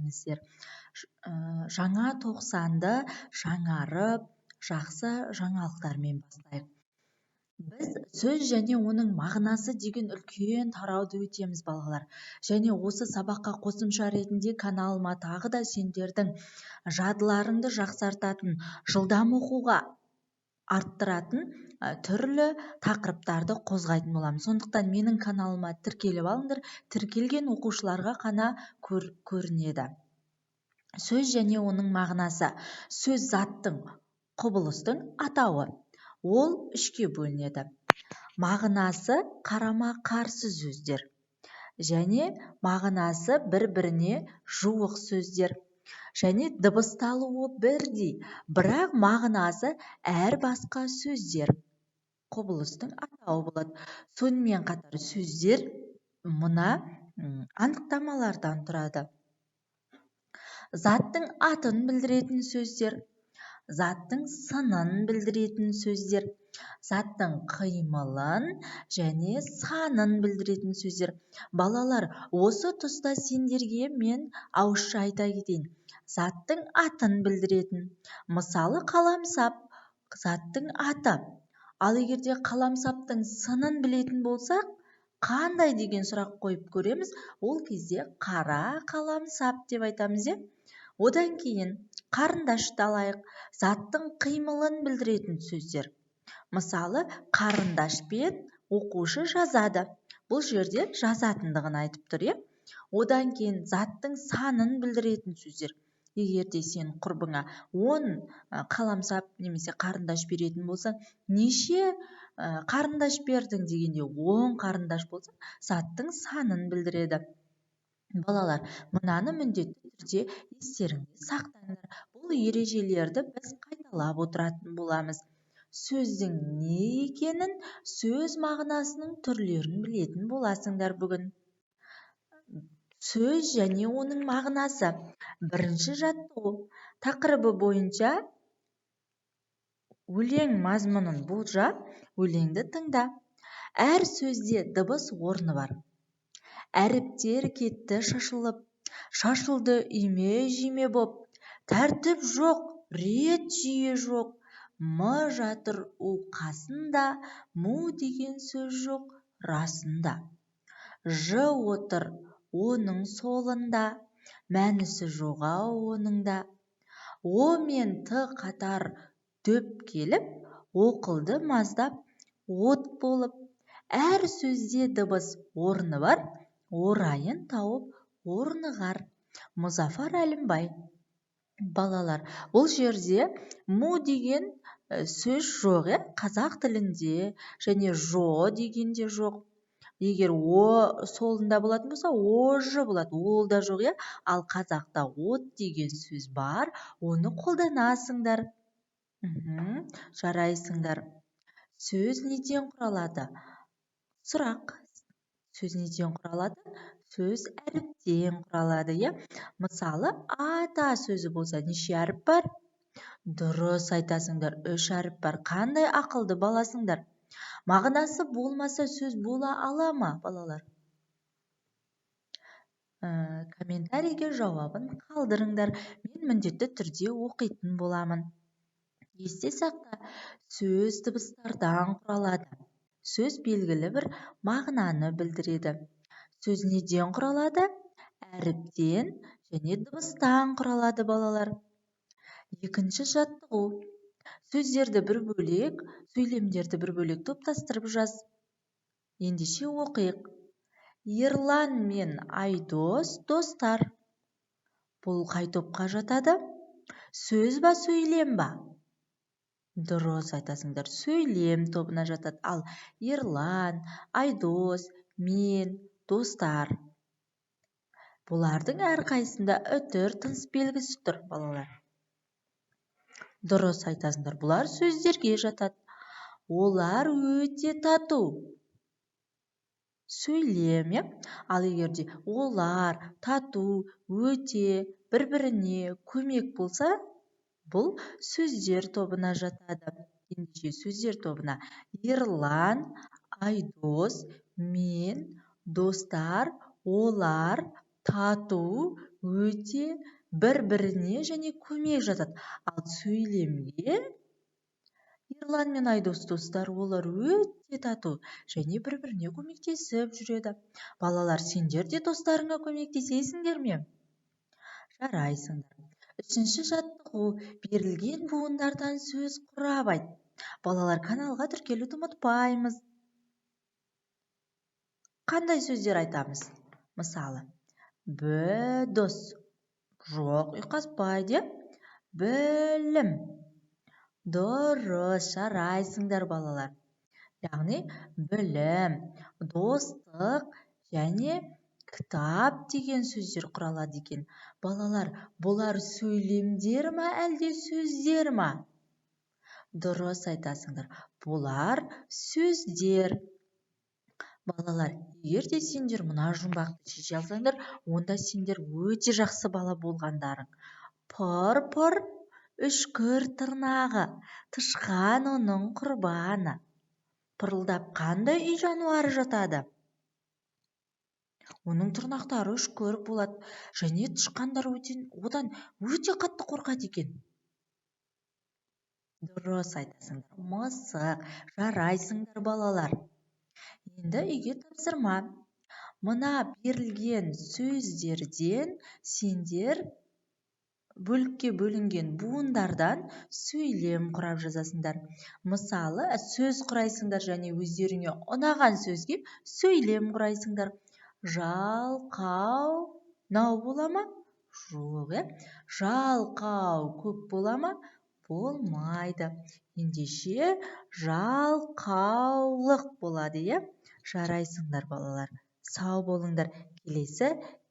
келіңіздер. Жаңа тоқсанды жаңарып, жақсы жаңалықтармен бастайық. Біз сөз және оның мағынасы деген үлкен тарауды өтеміз балалар. Және осы сабаққа қосымша ретінде каналыма тағы да сендердің жадыларыңды жақсартатын, жылдам оқуға арттыратын түрлі тақырыптарды қозғайтын боламын. Сондықтан менің каналыма тіркеліп алыңдар. Тіркелген оқушыларға ғана көрінеді. Сөз және оның мағынасы. Сөз заттың, құбылыстың атауы. Ол үшке бөлінеді. Мағынасы қарама қарсы сөздер. Және мағынасы бір-біріне жуық сөздер. Және дыбысталуы бірдей, бірақ мағынасы әр басқа сөздер. Құбылыстың атауы болады. Сонымен қатар сөздер мына анықтамалардан тұрады. Заттың атын білдіретін сөздер, заттың сынын білдіретін сөздер, заттың қимылын және санын білдіретін сөздер. Балалар, осы тұста сендерге мен ауызша айта кетейін. Заттың атын білдіретін. Мысалы, қаламсап, заттың аты. Ал егерде қаламсаптың сынын білетін болсақ, қандай деген сұрақ қойып көреміз? Ол кезде қара қаламсап деп айтамыз. Одан кейін қарындашты алайық. Заттың қимылын білдіретін сөздер. Мысалы, қарындашпен оқушы жазады. Бұл жерде жазатындығын айтып тұр. Одан кейін заттың санын білдіретін сөздер. Егерде сен құрбыңа 10 қаламсап немесе қарындаш беретін болсаң, неше қарындаш бердің дегенде 10 қарындаш болса, заттың санын білдіреді. Балалар, мынаны міндетті түрде естеріңде сақтаңдар. Бұл ережелерді біз қайталап отыратын боламыз. Сөздің не екенін, сөз мағынасының түрлерін білетін боласыңдар бүгін. Сөз және оның мағынасы. Бірінші жаттығу. Тақырыбы бойынша өлең мазмұнын болжа, өлеңді тыңда. Әр сөзде дыбыс орны бар. Әріптер кетті шашылып, шашылды үйме-жүйме боп. Тәртіп жоқ, рет жүйе жоқ. М жатыр у қасында, му деген сөз жоқ расында. Ж отыр оның солында, мәнісі жоға оныңда. О мен Т қатар дөп келіп, оқылды маздап, от болып. Әр сөзде дыбыс орны бар, орайын тауып орнығар. Мұзафар Әлімбай. Балалар, бұл жерде му деген сөз жоқ, қазақ тілінде, және жо деген де жоқ. Егер о солында болатын болса, о-жы болады, ол да жоқ. Ал қазақта от деген сөз бар, оны қолданасыңдар. Жарайсыңдар. Сөз неден құралады? Сұрақ. Сөз неден құралады? Сөз әріптен құралады. Мысалы, ата сөзі болса, неше әріп бар? Дұрыс айтасыңдар, 3 әріп бар. Қандай ақылды баласыңдар? Мағынасы болмаса сөз бола ала ма, балалар? Комментарийге жауабын қалдырыңдар. Мен міндетті түрде оқитын боламын. Есте сақта, сөз дыбыстардан құралады. Сөз белгілі бір мағынаны білдіреді. Сөз неден құралады? Әріптен және дыбыстан құралады, балалар. Екінші жаттығу. Сөздерді бір бөлек, сөйлемдерді бір бөлек топтастырып жаз. Ендеше оқиық. Ерлан мен Айдос достар. Бұл қай топқа жатады? Сөз ба, сөйлем ба? Дұрыс айтасыңдар, сөйлем тобына жатады. Ал Ерлан, Айдос, мен, достар. Бұлардың әрқайсында үтір тыныс белгісі тұр, балалар. Дұрыс айтасыңдар, бұлар сөздерге жатады. Олар өте тату. Сөйлем, ал егерде олар, тату, өте, бір-біріне көмек болса, бұл сөздер тобына жатады. Ендеше сөздер тобына Ерлан, Айдос, мен, достар, олар, тату, өте бір-біріне және көмек жатады. Ал сөйлемге Ерлан мен Айдос достар, олар өте тату және бір-біріне көмектесіп жүреді. Балалар, сендер де достарыңа көмектесесіңдер ме? Жарайсыңдар. Үшінші жаттығу: берілген буындардан сөз құрап айт. Балалар, каналға тіркелуді ұмытпаймыз. Қандай сөздер айтамыз? Мысалы, дос. Жоқ, ұйқаспайды. Білім. Дұрыс, жарайсыңдар балалар. Яғни білім, достық және кітап деген сөздер құралады екен. Балалар, бұлар сөйлемдер ма, әлде сөздер ма? Дұрыс айтасыңдар. Бұлар сөздер. Балалар, егер де сендер мына жұмбақты шеше алсаңдар, онда сендер өте жақсы бала болғандарың. Пыр-пыр, үшкір тырнағы, тышқан оның құрбаны. Пырылдап қандай үй жануары жатады? Оның тырнақтары үшкір болады, және тышқандар одан өте қатты қорқады екен. Дұрыс айтасыңдар. Мысық, жарайсыңдар балалар. Енді үйге тапсырма. Мына берілген сөздерден сендер бөлікке бөлінген буындардан сөйлем құрап жазасыңдар. Мысалы, сөз құрайсыңдар және өздеріңе ұнаған сөзге сөйлем құрайсыңдар. Жалқау нау бола ма? Жоқ, жалқау көп бола ма? Болмайды. Ендеше жалқаулық болады, Жарайсыңдар балалар. Сау болыңдар. Келесі